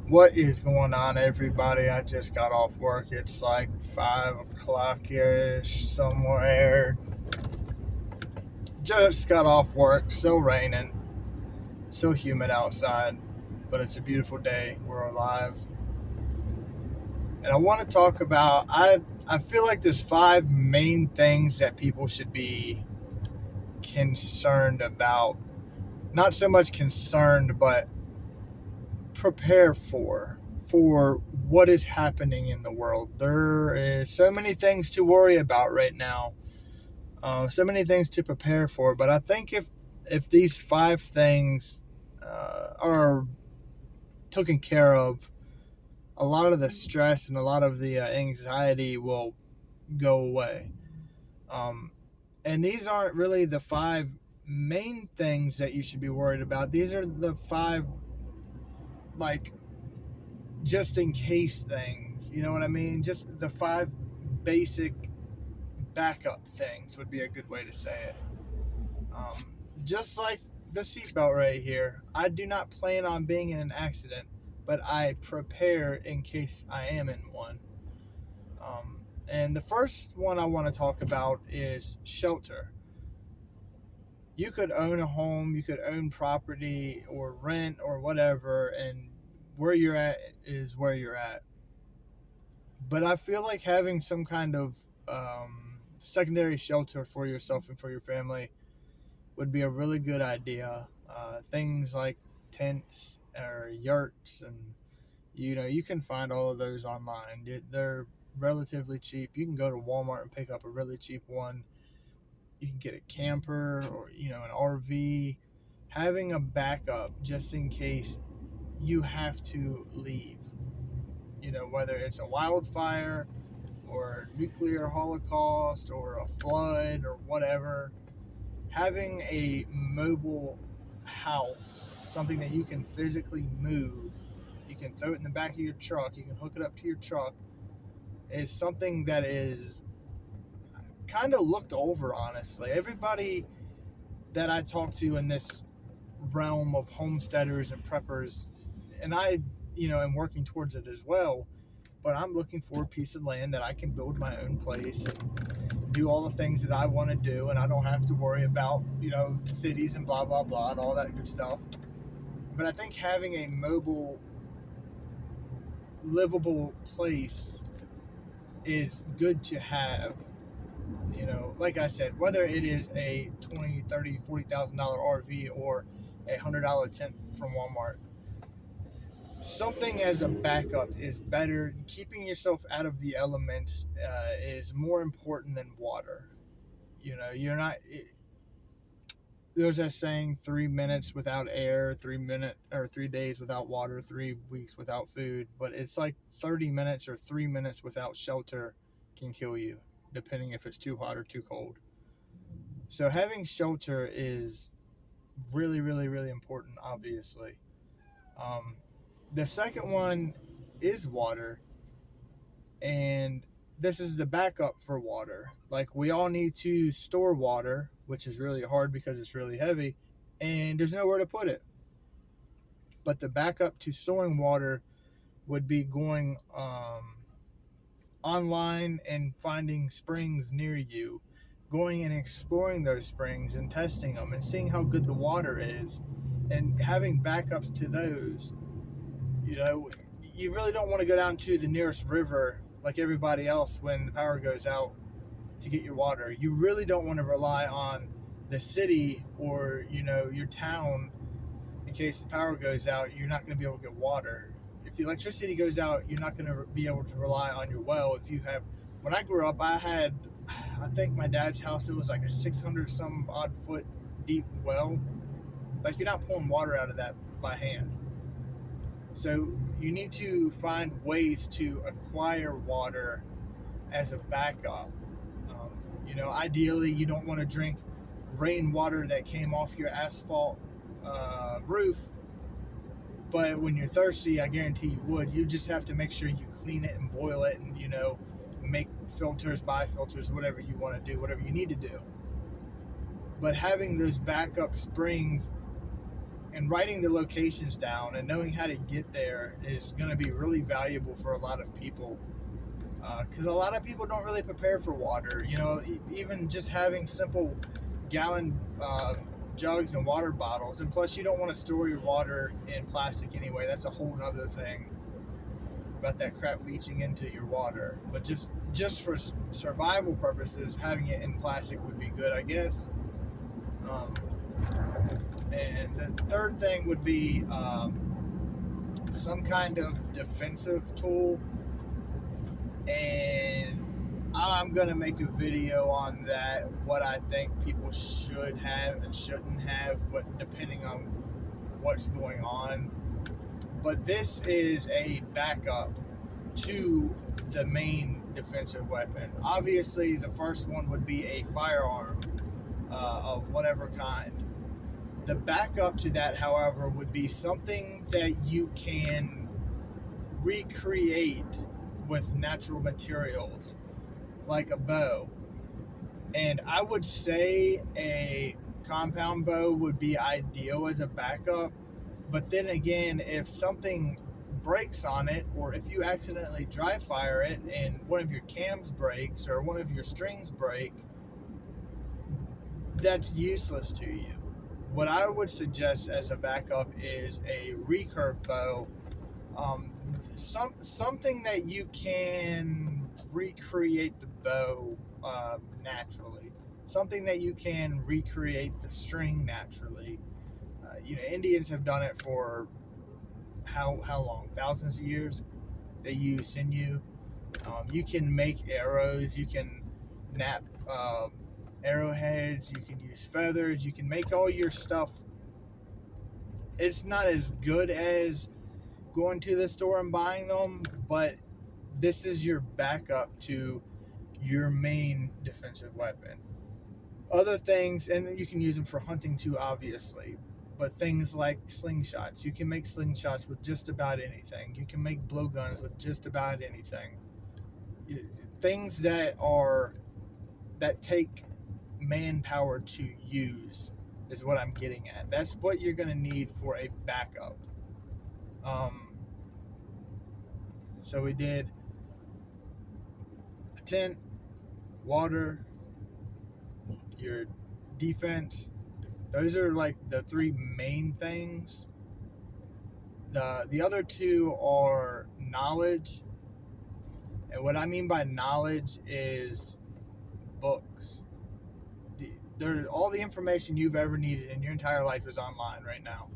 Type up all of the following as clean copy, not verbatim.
What is going on, everybody? I just got off work. It's like 5 o'clock ish somewhere. Just got off work. So raining, so humid outside, but it's a beautiful day. We're alive. And I want to talk about I feel like there's five main things that people should be concerned about. Not so much concerned, but prepare for what is happening in the world. There is so many things to worry about right now, so many things to prepare for. But I think if these five things are taken care of, a lot of the stress and a lot of the anxiety will go away. Um, and these aren't really the five main things that you should be worried about. These are the five, like, just in case things. You know what I mean? Just the five basic backup things would be a good way to say it. Just like the seatbelt right here. I do not plan on being in an accident, but I prepare in case I am in one. And the first one I want to talk about is shelter. You could own a home, you could own property or rent or whatever, and where you're at is where you're at. But I feel like having some kind of secondary shelter for yourself and for your family would be a really good idea. Things like tents or yurts, and you can find all of those online. They're relatively cheap. You can go to Walmart and pick up a really cheap one. You can get a camper or an RV. Having a backup just in case you have to leave. Whether it's a wildfire or nuclear holocaust or a flood or whatever, having a mobile house, something that you can physically move, you can throw it in the back of your truck, you can hook it up to your truck, is something that is kind of looked over, honestly. Everybody that I talk to in this realm of homesteaders and preppers, and I, am working towards it as well, but I'm looking for a piece of land that I can build my own place and do all the things that I want to do, and I don't have to worry about, cities and blah, blah, blah, and all that good stuff. But I think having a mobile, livable place is good to have. Like I said, whether it is a 20, 30, $40,000 RV or $100 tent from Walmart, something as a backup is better. Keeping yourself out of the elements is more important than water. You're not. There's that saying: 3 minutes without air, 3 minute or 3 days without water, 3 weeks without food. But it's like 30 minutes or 3 minutes without shelter can kill you, depending if it's too hot or too cold. So having shelter is really, really, really important. Obviously, um, the second one is water, and this is the backup for water. Like, we all need to store water, which is really hard because it's really heavy, and there's nowhere to put it. But the backup to storing water would be going online and finding springs near you, going and exploring those springs and testing them and seeing how good the water is, and having backups to those. You know, you really don't want to go down to the nearest river like everybody else when the power goes out to get your water. You really don't want to rely on the city or, your town in case the power goes out. You're not going to be able to get water. If the electricity goes out, you're not going to be able to rely on your well. If you have, when I grew up, I think my dad's house, it was like a 600 some odd foot deep well. Like, you're not pulling water out of that by hand. So you need to find ways to acquire water as a backup. Ideally, you don't want to drink rainwater that came off your asphalt roof, but when you're thirsty, I guarantee you would. You just have to make sure you clean it and boil it and, make filters, buy filters, whatever you want to do, whatever you need to do. But having those backup springs and writing the locations down and knowing how to get there is going to be really valuable for a lot of people, because a lot of people don't really prepare for water. Even just having simple gallon jugs and water bottles, and plus you don't want to store your water in plastic anyway. That's a whole other thing about that crap leaching into your water. But just for survival purposes, having it in plastic would be good, I guess. And the third thing would be some kind of defensive tool. And I'm going to make a video on that, what I think people should have and shouldn't have, depending on what's going on. But this is a backup to the main defensive weapon. Obviously, the first one would be a firearm of whatever kind. The backup to that, however, would be something that you can recreate with natural materials, like a bow. And I would say a compound bow would be ideal as a backup. But then again, if something breaks on it, or if you accidentally dry fire it and one of your cams breaks or one of your strings break, that's useless to you. What I would suggest as a backup is a recurve bow, something that you can recreate the bow naturally, something that you can recreate the string naturally. Indians have done it for how long? Thousands of years. They use sinew. You can make arrows. You can knap arrowheads. You can use feathers. You can make all your stuff. It's not as good as going to the store and buying them, but this is your backup to your main defensive weapon. Other things, and you can use them for hunting too, obviously, but things like slingshots. You can make slingshots with just about anything. You can make blowguns with just about anything. Things that take manpower to use is what I'm getting at. That's what you're going to need for a backup. So we did a tent, water, your defense. Those are like the three main things. The other two are knowledge. And what I mean by knowledge is books. All the information you've ever needed in your entire life is online right now.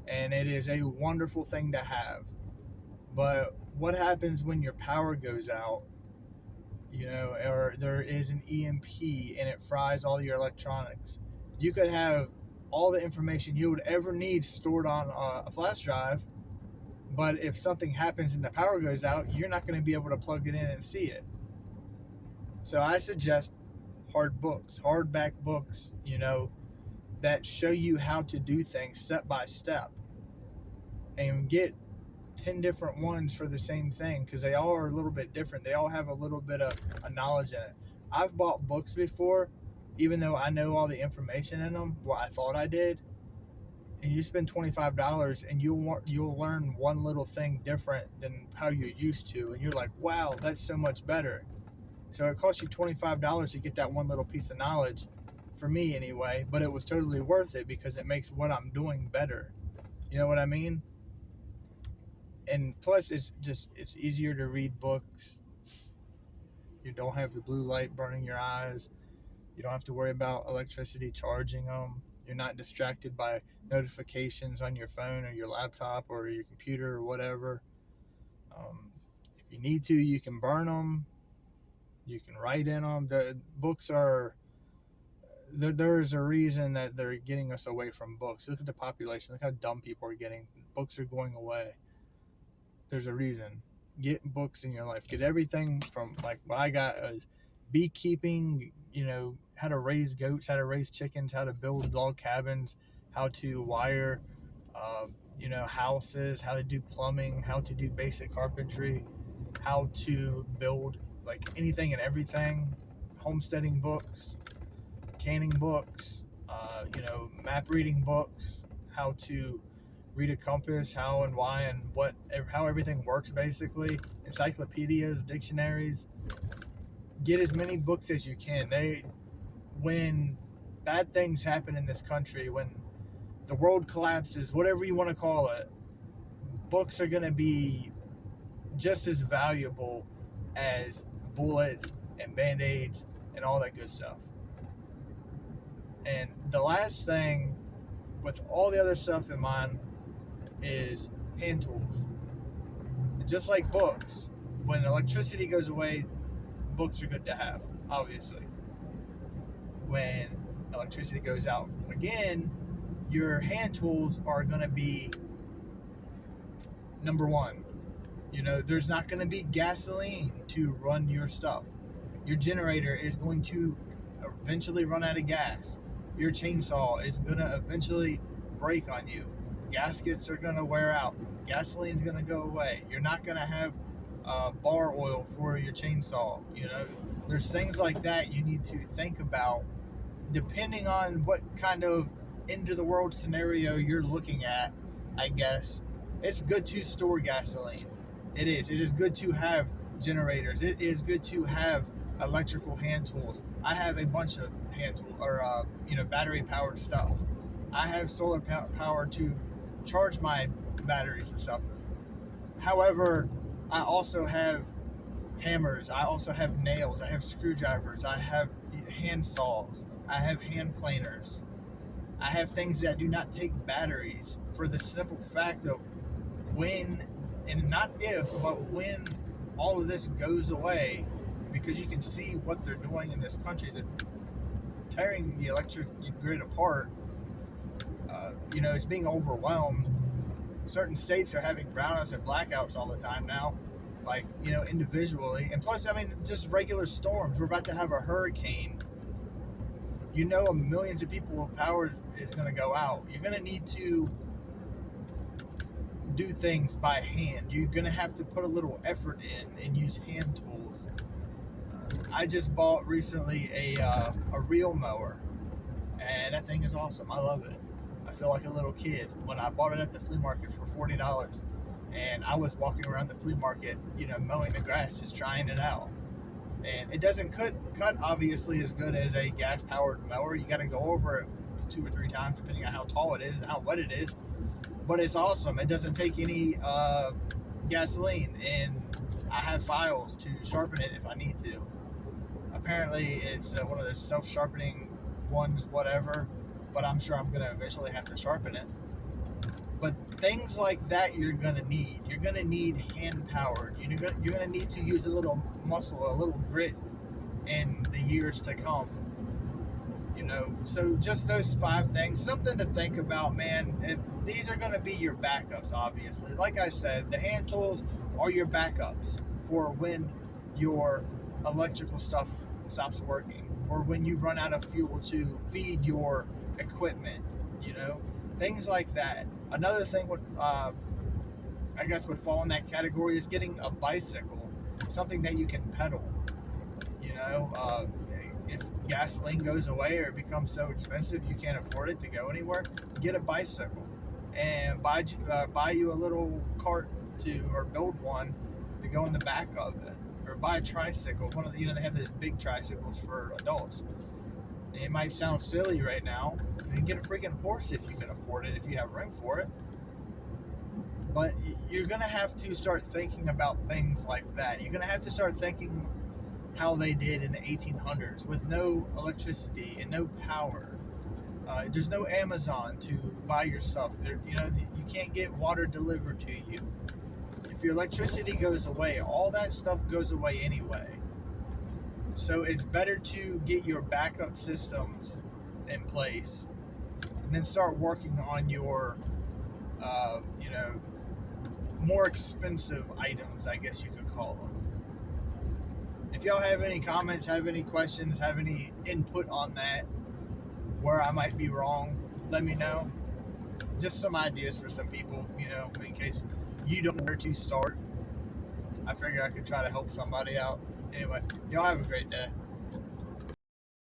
And it is a wonderful thing to have. But what happens when your power goes out, or there is an EMP and it fries all your electronics? You could have all the information you would ever need stored on a flash drive, but if something happens and the power goes out, you're not going to be able to plug it in and see it. So I suggest hardback books, that show you how to do things step by step, and get 10 different ones for the same thing, because they all are a little bit different. They all have a little bit of a knowledge in it. I've bought books before, even though I know all the information in them, well, I thought I did, and you spend $25 and you'll learn one little thing different than how you're used to, and you're like, wow, that's so much better. So it cost you $25 to get that one little piece of knowledge, for me anyway, but it was totally worth it because it makes what I'm doing better. You know what I mean? And plus, it's easier to read books. You don't have the blue light burning your eyes. You don't have to worry about electricity charging them. You're not distracted by notifications on your phone or your laptop or your computer or whatever. If you need to, you can burn them. You can write in them. The books are... There is a reason that they're getting us away from books. Look at the population. Look how dumb people are getting. Books are going away. There's a reason. Get books in your life. Get everything from, like, what I got is beekeeping, how to raise goats, how to raise chickens, how to build log cabins, how to wire, houses, how to do plumbing, how to do basic carpentry, how to build, like, anything and everything. Homesteading books, canning books, map reading books, how to read a compass, how and why and how everything works basically. Encyclopedias, dictionaries. Get as many books as you can. When bad things happen in this country, when the world collapses, whatever you want to call it, books are going to be just as valuable as bullets and band-aids and all that good stuff. And the last thing, with all the other stuff in mind, is hand tools. Just like books, when electricity goes away, books are good to have, obviously. When electricity goes out again, your hand tools are going to be number one. There's not going to be gasoline to run your stuff. Your generator is going to eventually run out of gas. Your chainsaw is going to eventually break on you. Gaskets are going to wear out. Gasoline's going to go away. You're not going to have bar oil for your chainsaw. There's things like that you need to think about depending on what kind of end of the world scenario you're looking at. I guess it's good to store gasoline. It is good to have generators. It is good to have electrical hand tools. I have a bunch of hand tools, or battery powered stuff. I have solar power to charge my batteries and stuff. However, I also have hammers. I also have nails. I have screwdrivers. I have hand saws. I have hand planers. I have things that do not take batteries, for the simple fact of when, and not if, but when all of this goes away, because you can see what they're doing in this country. They're tearing the electric grid apart. It's being overwhelmed. Certain states are having brownouts and blackouts all the time now, individually. And plus, just regular storms. We're about to have a hurricane. Millions of people's power is going to go out. You're going to need to do things by hand. You're going to have to put a little effort in and use hand tools. I just bought recently a reel mower, and that thing is awesome. I love it. I feel like a little kid when I bought it at the flea market for $40, and I was walking around the flea market, mowing the grass, just trying it out. And it doesn't cut obviously as good as a gas powered mower. You got to go over it 2 or 3 times depending on how tall it is and how wet it is. But it's awesome. It doesn't take any gasoline, and I have files to sharpen it if I need to. Apparently, it's one of those self-sharpening ones, whatever. But I'm sure I'm going to eventually have to sharpen it. But things like that you're going to need. You're going to need hand-powered. You're going to need to use a little muscle, a little grit in the years to come. So just those 5 things, something to think about, man. And these are going to be your backups, obviously. Like I said, the hand tools are your backups for when your electrical stuff stops working, for when you run out of fuel to feed your equipment, things like that. Another thing would fall in that category is getting a bicycle, something that you can pedal. If gasoline goes away or it becomes so expensive you can't afford it to go anywhere, get a bicycle and buy you a little cart or build one to go in the back of it, or buy a tricycle. One of the, they have those big tricycles for adults. It might sound silly right now. You can get a freaking horse if you can afford it, if you have room for it. But you're going to have to start thinking about things like that. You're going to have to start thinking how they did in the 1800s with no electricity and no power. There's no Amazon to buy your stuff. You can't get water delivered to you. If your electricity goes away, all that stuff goes away anyway. So it's better to get your backup systems in place and then start working on your, more expensive items, I guess you could call them. If y'all have any comments, have any questions, have any input on that, where I might be wrong, let me know. Just some ideas for some people, in case you don't know where to start. I figure I could try to help somebody out. Anyway, y'all have a great day.